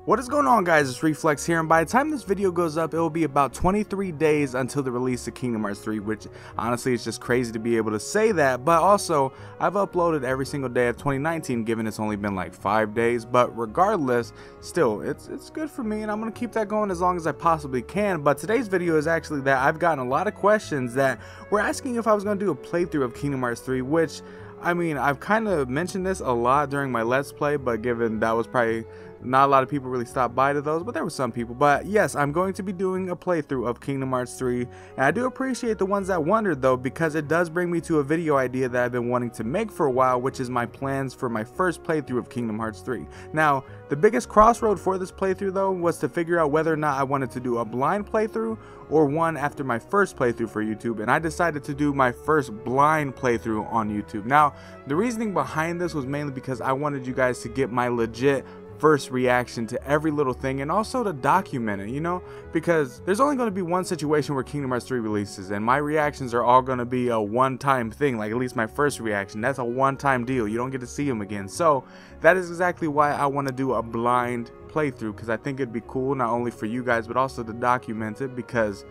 What is going on, guys? It's Reflex here, and by the time this video goes up, it will be about 23 days until the release of Kingdom Hearts 3, which honestly is just crazy to be able to say that. But also, I've uploaded every single day of 2019, given it's only been like 5 days. But regardless, still, it's good for me, and I'm going to keep that going as long as I possibly can. But today's video is actually that I've gotten a lot of questions that were asking if I was going to do a playthrough of Kingdom Hearts 3, which, I mean, I've kind of mentioned this a lot during my Let's Play, but given that was probably not a lot of people really stopped by to those, but there were some people. But yes, I'm going to be doing a playthrough of Kingdom Hearts 3, and I do appreciate the ones that wondered though, because it does bring me to a video idea that I've been wanting to make for a while, which is my plans for my first playthrough of Kingdom Hearts 3. Now, the biggest crossroad for this playthrough though was to figure out whether or not I wanted to do a blind playthrough or one after my first playthrough for YouTube, and I decided to do my first blind playthrough on YouTube. Now, the reasoning behind this was mainly because I wanted you guys to get my legit first reaction to every little thing, and also to document it, you know, because there's only going to be one situation where Kingdom Hearts 3 releases, and my reactions are all going to be a one-time thing. Like, at least my first reaction, that's a one-time deal. You don't get to see them again. So that is exactly why I want to do a blind playthrough, because I think it'd be cool not only for you guys but also to document it, because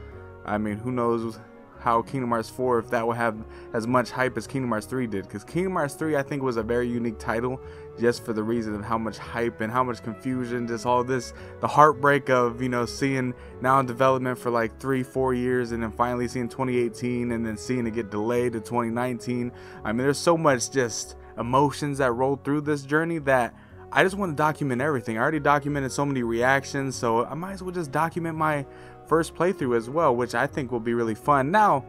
I mean, who knows how Kingdom Hearts 4, if that will have as much hype as Kingdom Hearts 3 did, because Kingdom Hearts 3 I think was a very unique title just for the reason of how much hype and how much confusion, just all this, the heartbreak of, you know, seeing now in development for like 3-4 years and then finally seeing 2018 and then seeing it get delayed to 2019. I mean, there's so much just emotions that rolled through this journey that I just want to document everything. I already documented so many reactions, so I might as well just document my first playthrough as well, which I think will be really fun. Now,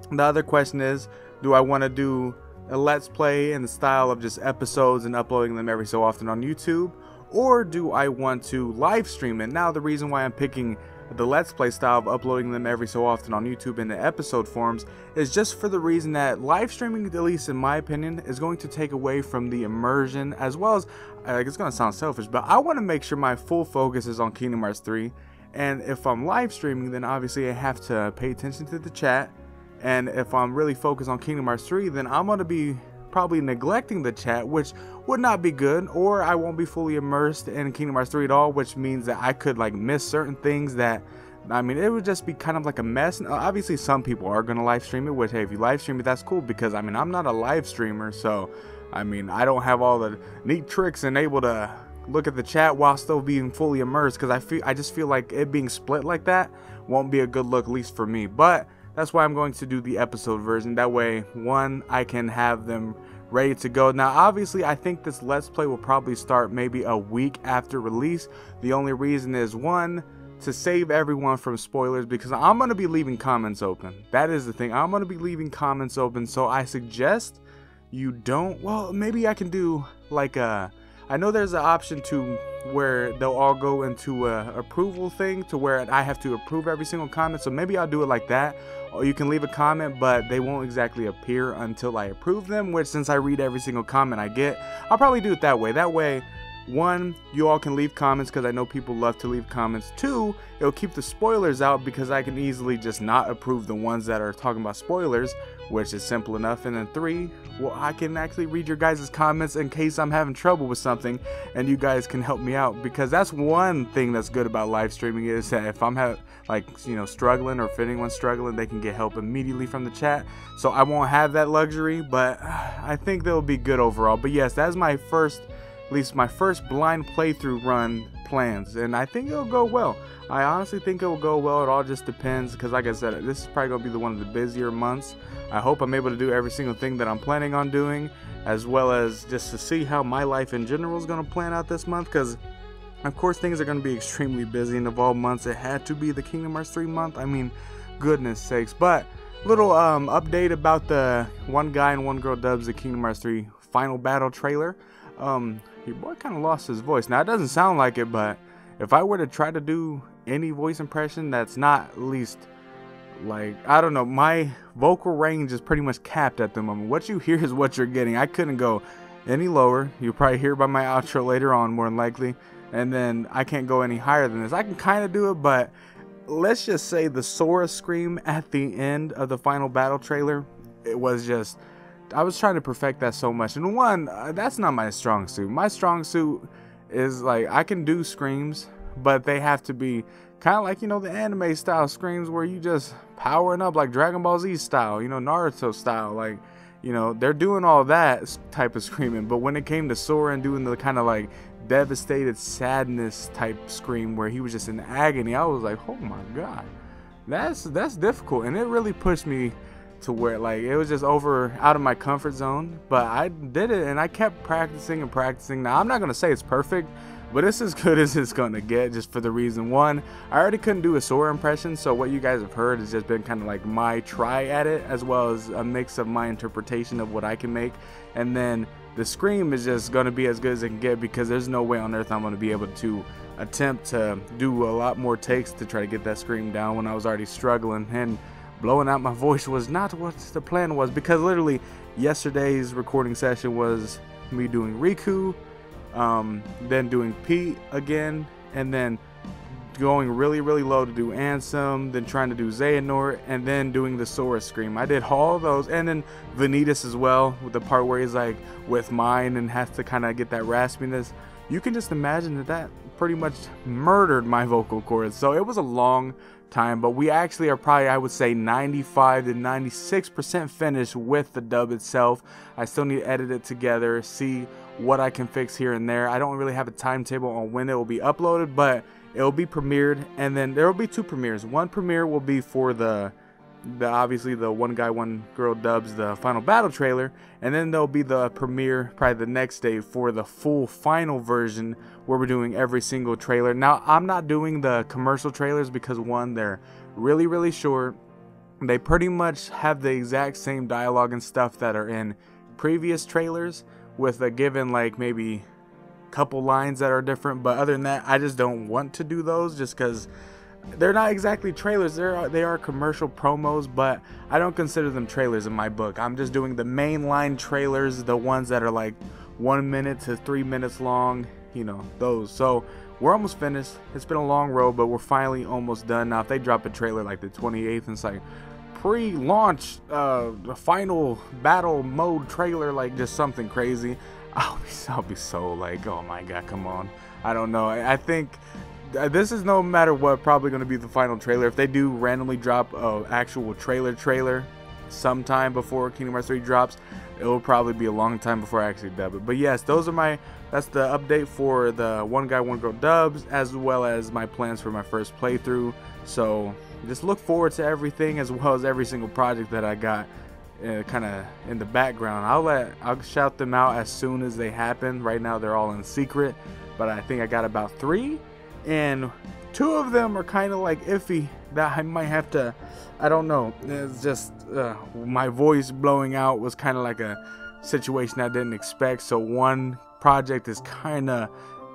the other question is, do I want to do a Let's Play in the style of just episodes and uploading them every so often on YouTube, or do I want to live stream it? Now, the reason why I'm picking the Let's Play style of uploading them every so often on YouTube in the episode forms is just for the reason that live streaming, at least in my opinion, is going to take away from the immersion, as well as, like, it's going to sound selfish, but I want to make sure my full focus is on Kingdom Hearts 3. And if I'm live streaming, then obviously I have to pay attention to the chat. And if I'm really focused on Kingdom Hearts 3, then I'm going to be probably neglecting the chat, which would not be good. Or I won't be fully immersed in Kingdom Hearts 3 at all, which means that I could like miss certain things that, I mean, it would just be kind of like a mess. And obviously some people are going to live stream it, which, hey, if you live stream it, that's cool, because I mean, I'm not a live streamer, so I mean, I don't have all the neat tricks and able to look at the chat while still being fully immersed, because I just feel like it being split like that won't be a good look, at least for me. But that's why I'm going to do the episode version. That way, one, I can have them ready to go. Now, obviously, I think this Let's Play will probably start maybe a week after release. The only reason is, one, to save everyone from spoilers, because I'm going to be leaving comments open. That is the thing. I'm going to be leaving comments open, so I suggest you don't, well, maybe I can do like a, I know there's an option to where they'll all go into a approval thing to where I have to approve every single comment, so maybe I'll do it like that. Or you can leave a comment, but they won't exactly appear until I approve them, which, since I read every single comment I get, I'll probably do it that way. That way, one, you all can leave comments, because I know people love to leave comments. Two, it'll keep the spoilers out, because I can easily just not approve the ones that are talking about spoilers, which is simple enough. And then three, well, I can actually read your guys' comments in case I'm having trouble with something, and you guys can help me out, because that's one thing that's good about live streaming, is that if I'm struggling, or if anyone's struggling, they can get help immediately from the chat. So I won't have that luxury, but I think they'll be good overall. But yes, that's my first, at least my first blind playthrough run plans, and I think it'll go well. I honestly think it will go well. It all just depends, because like I said, this is probably going to be one of the busier months. I hope I'm able to do every single thing that I'm planning on doing, as well as just to see how my life in general is going to plan out this month, because of course things are going to be extremely busy, and of all months it had to be the Kingdom Hearts 3 month. I mean, goodness sakes. But little update about the one guy and one girl dubs, the Kingdom Hearts 3 final battle trailer. Your boy kind of lost his voice. Now, it doesn't sound like it, but if I were to try to do any voice impression that's not at least, like, I don't know, my vocal range is pretty much capped at the moment. What you hear is what you're getting. I couldn't go any lower. You'll probably hear by my outro later on, more than likely. And then I can't go any higher than this. I can kind of do it, but let's just say the Sora scream at the end of the final battle trailer, it was just, I was trying to perfect that so much. And one, that's not my strong suit. My strong suit is like I can do screams, but they have to be kind of like, you know, the anime style screams where you just powering up like Dragon Ball Z style, you know, Naruto style, like, you know, they're doing all that type of screaming. But when it came to Sora and doing the kind of like devastated sadness type scream where he was just in agony, I was like, oh my god, that's difficult. And it really pushed me to where like it was just out of my comfort zone, but I did it and I kept practicing and practicing. Now I'm not gonna say it's perfect, but it's as good as it's gonna get, just for the reason, one, I already couldn't do a Sora impression, so what you guys have heard has just been kind of like my try at it, as well as a mix of my interpretation of what I can make. And then the scream is just gonna be as good as it can get, because there's no way on earth I'm gonna be able to attempt to do a lot more takes to try to get that scream down when I was already struggling. And blowing out my voice was not what the plan was, because literally yesterday's recording session was me doing Riku, then doing Pete again, and then going really low to do Ansem, then trying to do Xehanort, and then doing the Sora scream. I did all those, and then Vanitas as well, with the part where he's like with mine and has to kind of get that raspiness. You can just imagine that pretty much murdered my vocal cords. So it was a long time, but we actually are probably, I would say, 95 to 96% finished with the dub itself. I still need to edit it together, see what I can fix here and there. I don't really have a timetable on when it will be uploaded, but it will be premiered, and then there will be two premieres. One premiere will be for the obviously the One Guy One Girl dubs, the final battle trailer, and then there'll be the premiere probably the next day for the full final version, where we're doing every single trailer. Now I'm not doing the commercial trailers because, one, they're really short. They pretty much have the exact same dialogue and stuff that are in previous trailers, with a given like maybe couple lines that are different, but other than that I just don't want to do those, just because they're not exactly trailers. They are commercial promos, but I don't consider them trailers in my book. I'm just doing the mainline trailers, the ones that are like 1 minute to 3 minutes long, you know, those. So we're almost finished. It's been a long road, but we're finally almost done. Now if they drop a trailer like the 28th and it's like pre-launch the final battle mode trailer, like just something crazy, I'll be so like, oh my god, come on. I don't know. I think this is, no matter what, probably going to be the final trailer. If they do randomly drop a actual trailer sometime before Kingdom Hearts 3 drops, it will probably be a long time before I actually dub it. But yes, that's the update for the One Guy One Girl dubs, as well as my plans for my first playthrough. So just look forward to everything, as well as every single project that I got kind of in the background. I'll shout them out as soon as they happen. Right now they're all in secret, but I think I got about 3, and 2 of them are kind of like iffy, that I might have to, I don't know. It's just my voice blowing out was kind of like a situation I didn't expect. So one project is kind of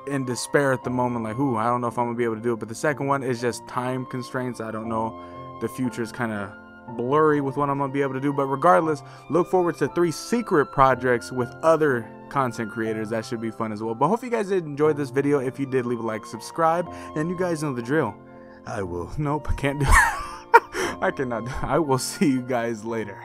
in despair at the moment, like, ooh, I don't know if I'm gonna be able to do it. But the second one is just time constraints. I don't know, the future is kind of blurry with what I'm gonna be able to do. But regardless, look forward to 3 secret projects with other content creators. That should be fun as well. But hope you guys did enjoy this video. If you did, leave a like, subscribe, and you guys know the drill. I can't do I cannot. I will see you guys later.